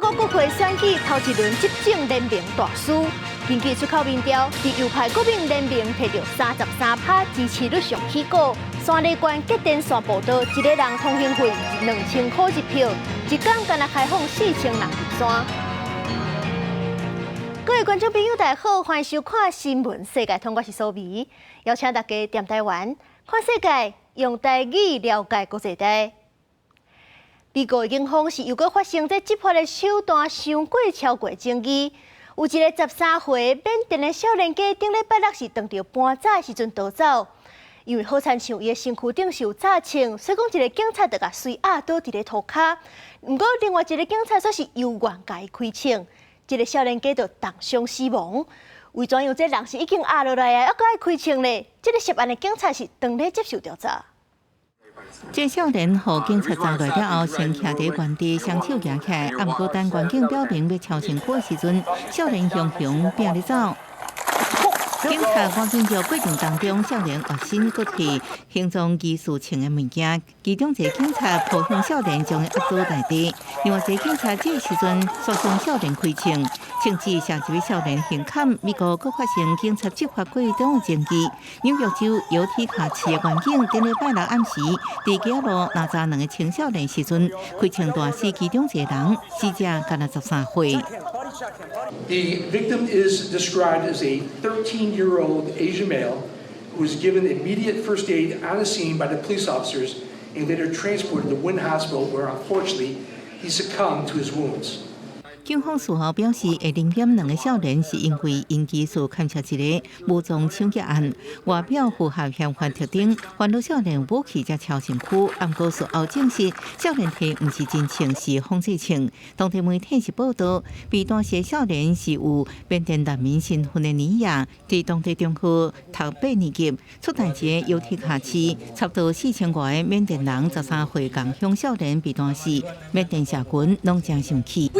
国国会选举头一轮执政联盟大输，根据出口民调，伫右派国民联盟摕到33%支持率上起高。山梨县吉电线报道，一个人通行费2000块一票，一天敢若开放4000人入山。各位观众朋友，大家好，欢迎收看《新闻世界通》，我是苏眉，邀请大家踮台湾看世界，用台语了解国际大。美国警方是又搁发生在执法的手段伤过超过争议。有一个13岁缅甸的少年家，顶礼拜六是当着搬仔的时阵逃走，因为好亲像伊的身躯顶是有炸枪，所以讲一个警察就甲随压倒伫咧涂骹。不过另外一个警察则是由愿甲伊开枪，这个少年家就重伤死亡。为怎样这人是已经压落来啊，还搁爱开枪呢？这个涉案的警察是当咧接受调查。这少年互警察抓来了后，先徛在原地，双手举起来。不过，当员警表明要超前过的时阵，少年雄雄拼咧走。警察赶紧就过程当中，少年活身骨体，形状疑似穿的物件。其中一个警察扑向少年，将伊压倒在地；另外一个警察这个时阵率向少年开枪，枪支射入少年胸坎。美国阁发生警察执法过程中的争议。纽约州犹提卡市的员警顶礼拜六暗时，伫街路拿查两个青少年时阵，开枪打死其中一个人，死者敢若13岁。The victim is described as a 13-year-old Asian male who was given immediate first aid on the scene by the police officers and later transported to Wynn Hospital, where unfortunately he succumbed to his wounds. 警方事后表示，会领检两个少年是因为因技术勘测一个武装抢劫案，外表符合嫌犯特征，犯到少年武器才超身躯。不过事后证实，少年摕不是真枪，是仿制枪。当地媒体是报道，被弹死的少年是有缅甸难民身份的尼亚，在当地中学读8年级，出代志犹提卡市，差不多4000多个缅甸人13岁共向少年被弹死，缅甸社群拢真生气。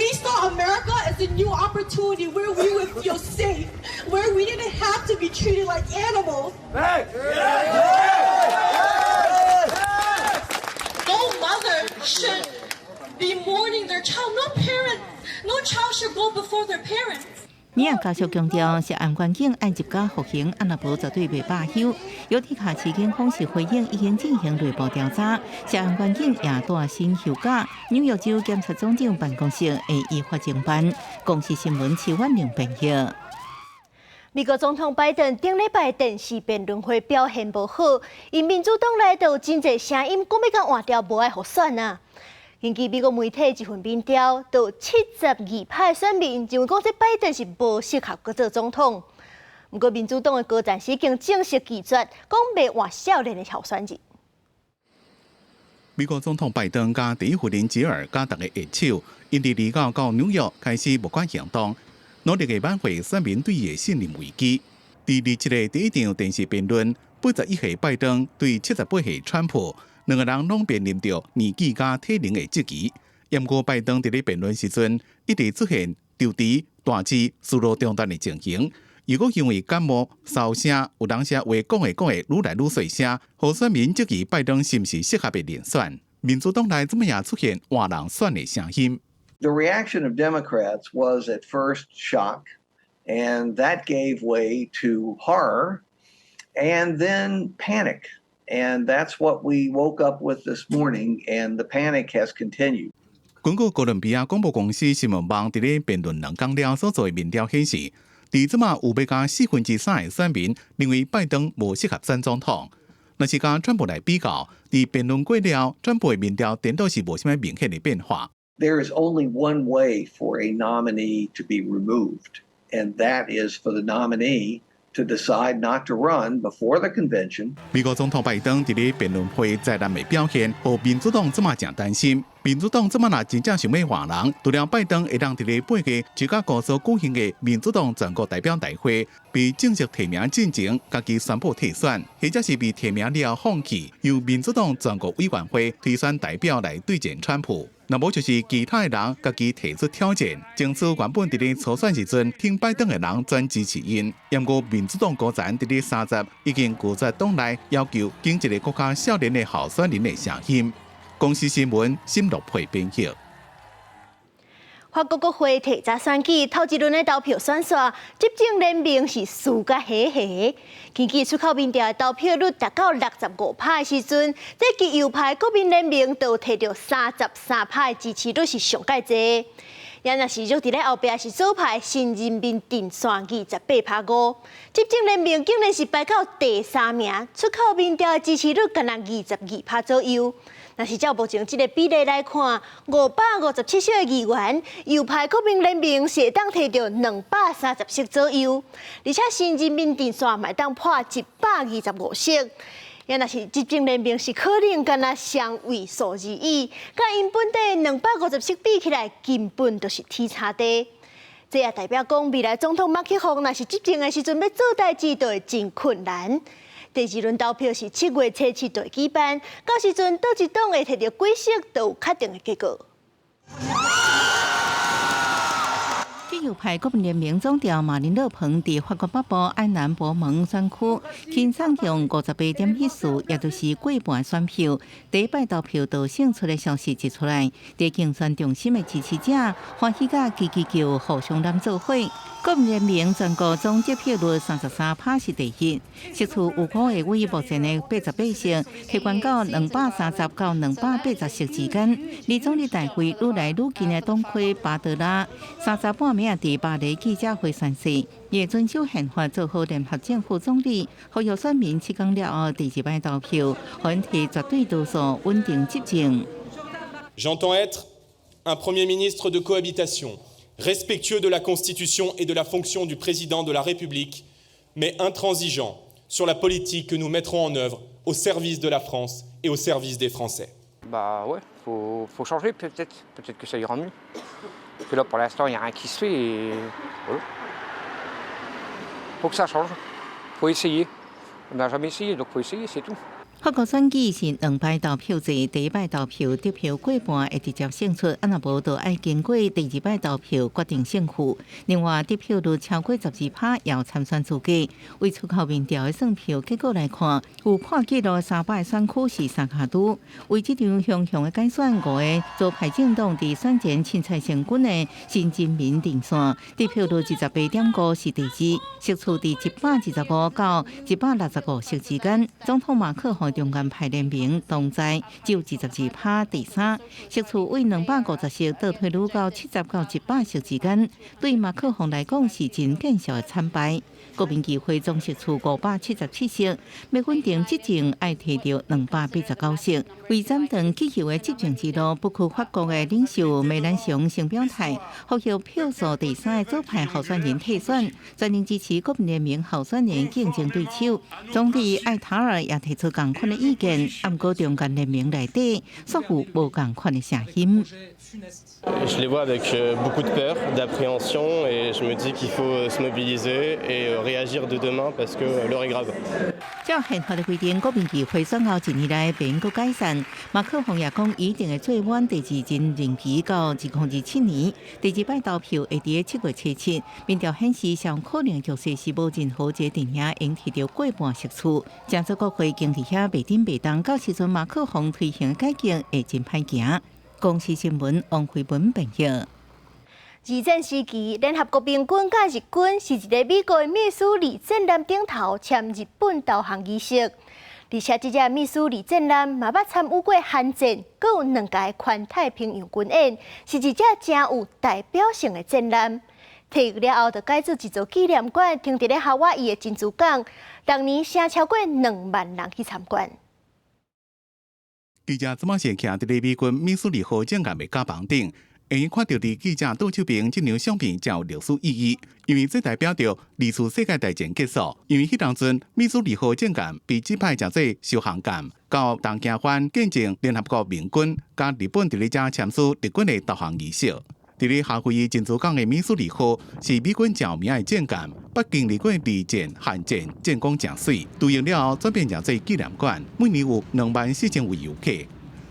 America is a new opportunity where we would feel safe, where we didn't have to be treated like animals. No mother should be mourning their child. No child should go before their parents. 尼亚家属强调，涉案员警按入家服刑，安那无绝对袂罢休。犹提卡市警方是回应已经进行内部调查，涉案员警也带薪休假。纽约州检察总长办公室会依法侦办。公视新闻7万2朋友。美国总统拜登顶礼拜电视辩论会表现无好，因民主党内有真侪声音讲要甲换掉无爱互选啊。根据美国媒体一份民调，有72%选民认为讲这拜登是无适合去做总统。不过民主党的高战士已经正式拒绝，讲袂换少年的候选人。美国总统拜登甲第一夫人吉尔甲大家握手，因伫离岛到纽约开始募款行动，努力的挽回选民对伊的信任危机。第27个第一场电视辩论，81岁拜登对78岁川普。两个人拢面临着年纪加体能的质疑。不过拜登伫咧辩论时阵，一直出现丢猪、大字、思路中断的情形。如果因为感冒、烧声，有人说话讲的愈来愈细声，互选民质疑拜登是毋是适合的人选。民主党内怎么也出现换人选的声音。The reaction of Democrats was at first shock, and that gave way to horror, and then panic.And that's what we woke up with this morning, and the panic has continued. 根据哥伦比亚广播公司新闻网伫咧辩论2天了所做的民调显示，伫即马有要甲3%的选民认为拜登无适合选总统。若是甲川普来比较，伫辩论过了，川普的民调颠倒是无啥物明显的变化。There is only one way for a nominee to be removed, and that is for the nominee.To decide not to run before the convention. 美国总统拜登伫咧辩论会灾难的表现，互民主党这么真担心。民主党这么若真正想要换人，除了拜登会当伫咧8月就甲高所举行的民主党全国代表大会，被正式提名进前，家己宣布退选，或者是被提名了放弃，由民主党全国委员会推选代表来对战川普。那无就是其他的人家己提出挑战，争取原本伫咧初选时阵挺拜登的人转支持因。不过民主党高层伫咧30已经拒绝党内要求经一个国家少年的候选人的声音。公司新闻新乐配编辑。法国国会提早选举头一轮的投票选线，执政联盟是输甲黑黑。近期出口民调的投票率达到65%的时阵，这支右派国民联盟都摕到33%的支持率是上界多。也若是若伫咧后壁是左派新人民阵线28%5，执政联盟竟然是排到第3名，出口民调的支持率干那22%左右。若是照目前这个比例来看，557席的议员，右派国民联盟是会当摕到230席左右，而且新人民阵线嘛当破125席。也若是执政联盟是可能干那双位数字以，甲因本地250席比起来，根本就是天差地。这也代表讲，未来总统马克宏若是执政的时阵要做代志，就会真困难。第2轮投票是7月初7就举办，到时阵倒一党会摕到几席，都有确定的结果。右派国民联盟总调马林勒鹏伫法国北部安南博蒙选区，轻松用58.1数，也就是过半选票。第一摆投票就胜出的消息一出来，伫竞选中心的支持者欢喜甲叽叽叫，互相揽做伙。国民联盟全国总得票率33%是第一，实处有可会为目前的88席，提悬到230到280席之间。而总理大会愈来愈近的东区巴德拉，30半暝伫巴黎记者会宣誓，也遵守宪法做好联合政府总理，呼吁选民7天了后第2摆投票，选提绝对多数稳定执政。J'entends être un Premier ministre de cohabitation, respectueux de la Constitution et de la fonction du président de la République, mais intransigeant sur la politique que nous mettrons en œuvre au service de la France et au service des Français. Bah ouais, faut changer peut-être que ça ira mieux. Parce que là pour l'instant il n'y a rien qui se fait et voilà. Faut que ça change, faut essayer. On n'a jamais essayé donc faut essayer, c'est tout. 法国选举是2摆投票制，第一摆投票得票过半会直接胜出，若无就要经过第2摆投票决定胜负。另外，得票率超过12%要参选资格。为出口民调的算票结果来看，有破纪录3摆选区是三卡都。为这场雄雄的改选，5个左派政党伫选前凊彩成军的新人民阵线，得票率28.5%是第2，实处伫125到165席之间。总统马克宏中间派联盟同在只有22%第3，实处为250席倒退率到70到100席之间，对马克宏来讲是真见效的惨败。国民议会总实处577席，要稳定执政要摕到289席。为斩断继续的执政之路，不屈法国的领袖梅兰雄先表态，呼吁票数第3的左派候选人退选，全力支持国民联盟候选人竞争对手。总理艾塔尔也提出同款的意见，不过中间联盟内底似乎无同款的声音。Je les vois avec beaucoup de peur, d'appréhension et je me dis qu'il faut se mobiliser et réagir de demain parce que l'heure est grave. 照宪法的规定，国民议会选后1年内变更改善。马克宏也讲，一定会做完第2任任期到2027年。第2摆投票会伫7月初7，民调显示上可能局势是无任何一个阵营应摕到过半席次。加州国会经伫遐袂顶袂当，到时阵马克宏推行改革会真歹行。公视新闻王慧文报道。二战时期，联合国民军甲日军是一个美国的秘书李正南顶头签日本投降仪式，而且这只秘书李正南嘛捌参与过韩战，阁有2届环太平洋军演，是一只真有代表性的展览。退役了后，就改做一座纪念馆，停伫咧夏威夷的珍珠港，当年声超过2万人去参观。记者即马是徛伫咧美军密苏里河舰舰的甲房顶，会看到伫记者倒手边这张相片才有历史意义，因为这代表着2次世界大战结束。因为迄当阵密苏里河舰舰被指派成做修航舰，到东京湾见证联合国民军甲日本伫咧遮签署日军的投降仪式。伫咧夏威夷珍珠港的密苏里河是美军著名的舰舰，不经历过二战、韩战，战功正水。对应了后转变成做纪念馆，每年有24000位游客。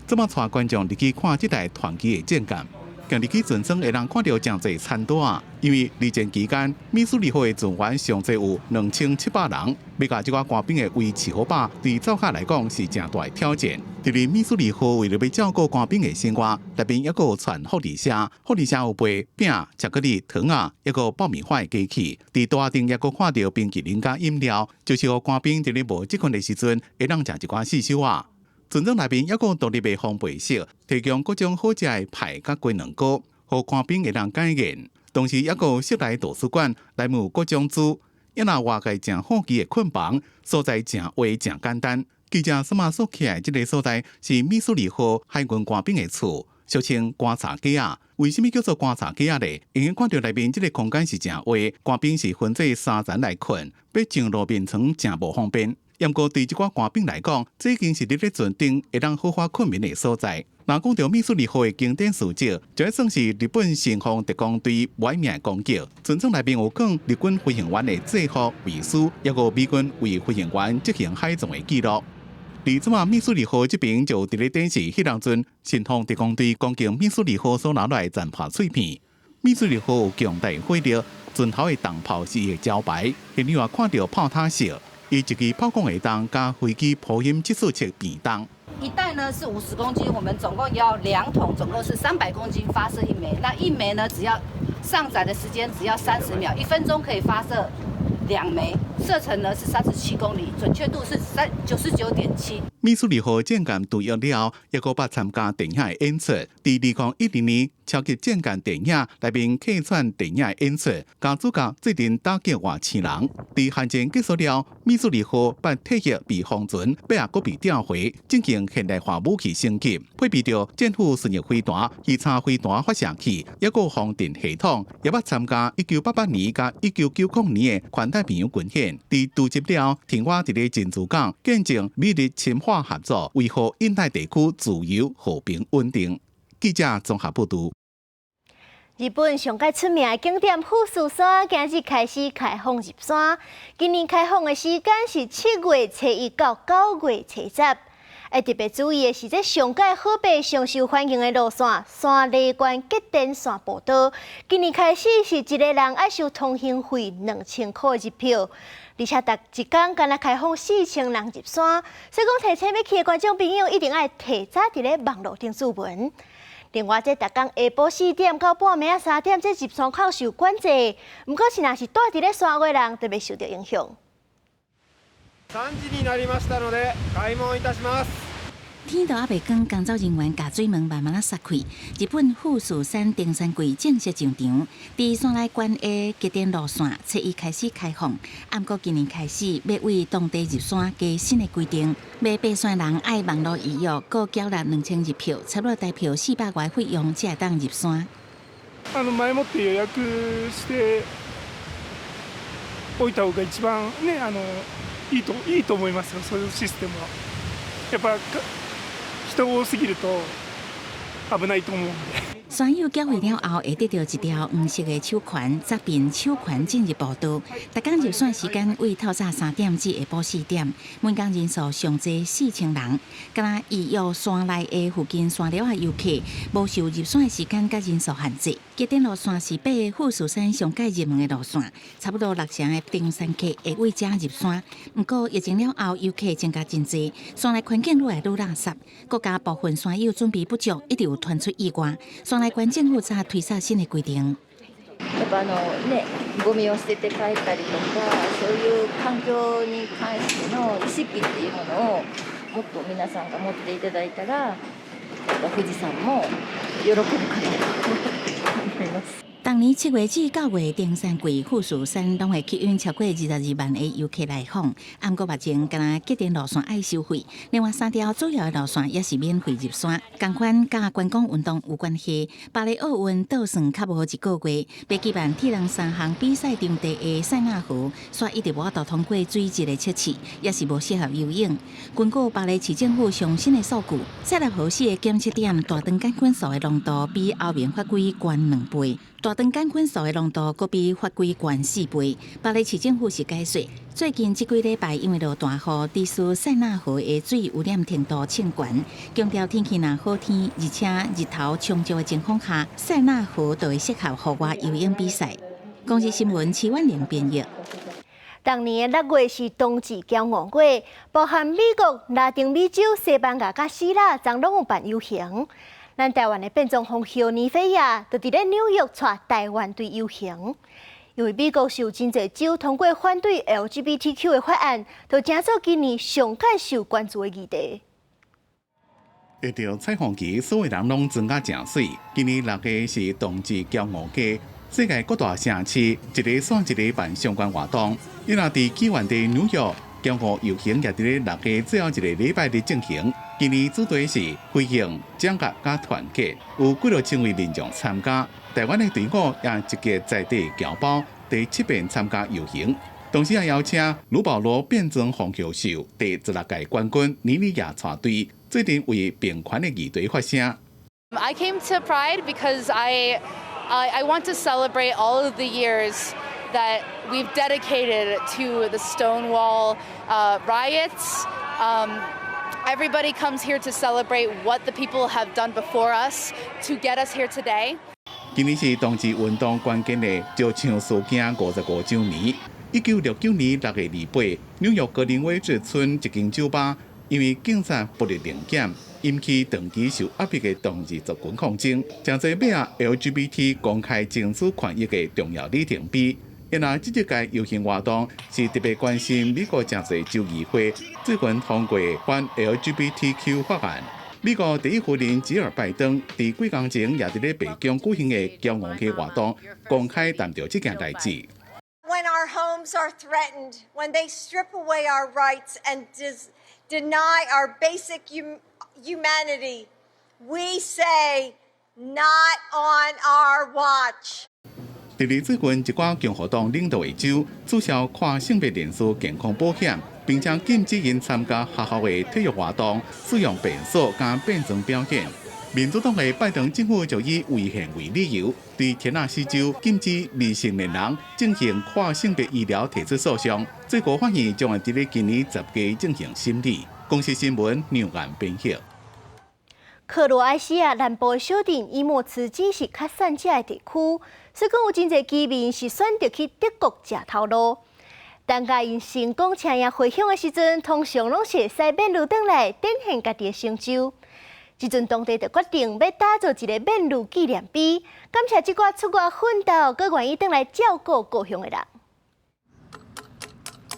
这么带观众入去看这台传奇的舰舰。今日起全省会当看到真侪惨单，因为二战期间，美苏联合的船员上侪有2700人，要甲这个官兵的维持好饱，对造客来讲是真大的挑战。第二，美苏联合为了要照顾官兵的生活，内边还有传福利社，福利社有卖饼、巧克力、糖啊，还有爆米花的机器。伫大厅也有看到冰淇淋加饮料，就是让官兵伫咧无职权的时阵，会当食一寡细小啊。船舱内边也有独立的烘焙室，提供各种好食的派甲鸡卵糕，互官兵会当解盐。同时也有室内图书馆，内面有各种书，也若外界真好奇的困房，所在真话真简单。记者扫码所起来这个所在是美苏联合海军官兵的厝，俗称观察架啊。为什么叫做观察架啊呢？因为看到内面这个空间是真话，官兵是分做3层来困，要上路面床真无方便。不过对这寡官兵来讲，这已经是伫咧船顶会当好发困眠的所在。若讲到美苏联合的经典事迹，就要算是日本神风特工队毁灭攻击。船舱内面有讲日军飞行员的制服、遗书，也有美军为飞行员执行海葬的记录。而即马美苏联合这边就伫咧展示迄当阵神风特工队攻击美苏联合所拿来的战炮碎片。美苏联合有强大火力，船头的弹炮是伊的招牌。而你话看到炮塔式，伊一支炮管会当加飞机波音747便当。一袋呢是50公斤，我们总共要2桶，总共是300公斤发射1枚。那1枚呢，只要上载的时间只要30秒，1分钟可以发射2枚，射程呢是37公里，准确度是99.7。美苏联合舰舰退役了后，也搁捌参加电影的演出。伫2012年超级舰舰电影内面客串电影的演出，甲主角最近打击外星人。伫韩战结束了，美苏联合把退役被封存，尾也搁被调回，进行现代化武器升级，配备着政府巡弋飞弹、鱼叉飞弹发射器，也搁防电系统，也捌参加1988年甲1990年的环太平洋军演。伫渡接了，停我伫咧珍珠港，见证美日深化合作，维护印太地区自由、和平、稳定。记者综合报道。日本上界出名的景点富士山，今日开始开放入山。今年开放的时间是7月初1到9月初10。特别注意的是，这上界好爬、上受欢迎的路线——山梨关极电线步道，今年开始是一个人要收通行费2000块入票，而且逐一天敢若开放4000人入山，所以讲提前要去的观众朋友一定要提早伫咧网络顶注文。另外，这逐天下晡4点到半暝3点，这入山口受管制，不过是若是住伫咧山外人，特别受到影响。3時になりましたので開門いたします。天都还未光，工作人员把水门慢慢撒开。日本富士山登山柜正式上场，伫山梨关的极电路线初1开始开放。不过今年开始要为当地入山加新的规定，要爬山人爱网络预约，各缴纳2000入票，差不多大票400块费用才会当入山。前もって予約しておいた方が一番ねいいと思いますよ。そういうシステムはやっぱ人多すぎると危ないと思うんで。山友缴费了后，会得到一条黄色的手环，扎遍手环进入步道。逐天入山时间为透早3点至下晡4点，每天人数上济4000人。敢若预约山内的附近山寮的游客，无受入山的时间甲人数限制。极电路线是爬富士山上界入门的路线，差不多6成的登山客会为遮入山。不过疫情了后，游客增加真济，山内环境愈来愈垃圾。国家部分山友准备不足，一直有传出意外。山内关政府才推出新的规定。やっぱゴミを捨てて帰ったりとか、そういう環境に関しての意識っていうものをもっと皆さんが持っていただいたら、富士山も喜ぶかなと思います。当年7月至9月，登山柜富士山拢会吸引超过22万的游客来访。不过目前，敢若极电路线爱收费，另外3条主要的路线也是免费入山。同款甲观光运动有关系，巴黎奥运倒算较无1个月，要举办铁人3项比赛场地的塞纳河，煞一直无法度通过水质的测试，也是无适合游泳。根据巴黎市政府上新的数据，塞纳河市的检测点大肠杆菌素的浓度比后面法规悬2倍。大肠杆菌素的浓度阁比法规悬4倍。巴黎市政府是解说，最近这几礼拜因为落大雨，致使塞纳河的水污染程度升悬。强调天气若好天，而且日头充足的情况下，塞纳河就会适合户外游泳比赛。公司新闻齐婉玲编译。当年的6月是冬季骄傲月，包含美国、拉丁美洲、西班牙、甲希腊，总拢有办游行。咱台湾的变种风球尼菲亚，就伫咧纽约带台湾队游行。因为美国是有真侪州通过反对 LGBTQ 的法案，就成做今年上较受关注的议题。一条彩虹旗，所有人拢装甲正水。今年6月是冬季骄傲节，世界各大城市一个选一个办相关活动。伊若伫起源地纽约，骄傲游行也伫咧6月最后一个礼拜日进行。今年主题是飞行、掌握甲团结，有几落千位民众参加。台湾的队伍也集结在地侨胞，第7遍参加游行。同时也邀请卢保罗变装风球秀第16届冠军尼里亚带队，最近为平权的议题发声。I came to Pride because I want to celebrate all of the years that we've dedicated to the Stonewall riots. Everybody comes here to celebrate what the people have done before us to get us here today. 今年是同志运动关键的石墙事件55周年。1969年6月28，纽约格林威治村一间酒吧因为警察不力临检，引起长期受压迫的同志族群抗争，真侪尾啊 LGBT 公开争取权益的重要里程碑。因而这届游行活动是特别关心美国真侪州议会最近通过反 LGBTQ 法案。美国第一夫人吉尔拜登伫几天前也伫咧白宫举行的骄傲节活动，公开谈到这件代志。When our homes are threatened, when they strip away our rights and deny our basic humanity, we say, not on our watch. 第二，最近一寡共和党领导的州取消跨性别人士健康保险，并且禁止因参加学校的体育活动，使用便所加变装表演。民主党的拜登政府就以违宪为理由，对田纳西州禁止未成年人进行跨性别医疗提出诉讼。最高法院将会伫咧今年10月进行审理。公司新闻纽安编译。克罗埃西亚南部的小镇伊莫茨基是较散者的地区，所以讲有真侪居民是选择去德国食头路。当家因成功请赢回乡的时阵，通常拢是会使免路转来展现家己的成就。即阵当地就决定要打造一个免路纪念碑，感谢即寡出外奋斗，佮愿意转来照顾故乡的人。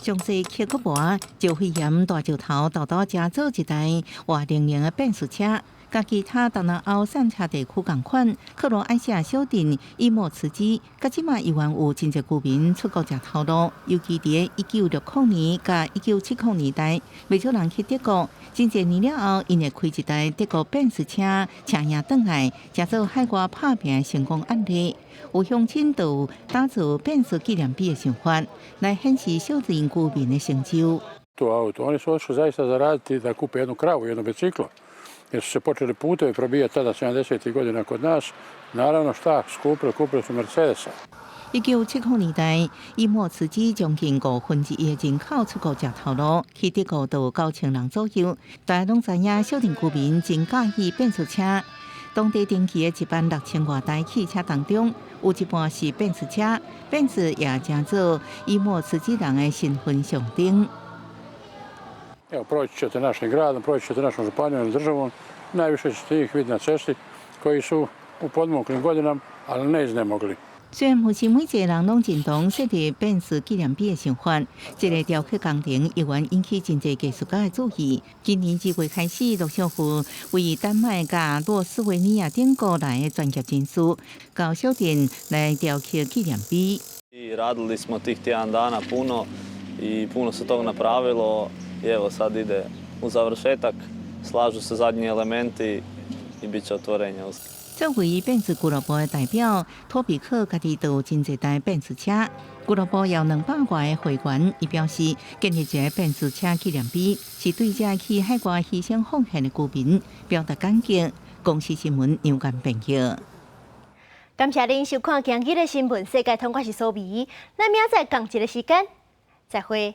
详细克国博就肺炎大石头豆豆加做一台活灵灵的变速车。甲其他东南欧散车地区同款，克罗埃西亚小镇伊莫茨基，甲即马依然有真侪居民出国食头路，尤其伫1960年甲1970年代，未少人去德国。真侪年了后，因会开一台德国奔驰车，请赢转来，加做海外拍拼的成功案例。有乡亲就打造奔驰纪念碑的想法，来显示小镇居民的成就。To auto, oni su otišli zaista zaraditi da kupe jednu kravu, jedno biciklo. Jer su se počeli putevi probijati tada 70. godina kod nas. Naravno šta, kupili su Mercedesa. 1970年代，伊莫茨基将近1/5的人口出国食头路，去德国就有9000人左右。大家拢知影，小镇居民真介意变速车。当地登记的16000多台汽车当中，有一半是变速车，变速也成做伊莫茨基人的身份象征。Evo, proći ćete našim gradom, proći ćete našom županijom ili državom, najviše ćete ih vidjeti na cesti koji su u podmuklim godinama, ali ne iznemogli. 虽然目前每一个人拢认同设立奔驰纪念碑的想法，这个雕刻工程依然引起真侪艺术家的注意。今年2月开始，陆续有为丹麦甲洛斯维尼亚等国来的专业人士到小镇来雕刻纪念碑。Radili smo tih tjedan dana puno i puno se toga napravilo. I evo sad ide u završetak, slažu se zadnji elementi i bit će otvorenje. 作为奔驰俱乐部的代表，托比克家己都有真侪台奔驰车，俱乐部有200多的会员。伊表示，建立一个奔驰车纪念碑，是对这去海外牺牲奉献的居民表达感激。公司新闻杨干编译。感谢您收看今日的新闻世界，通我是苏眉，咱明仔载同一个时间再会。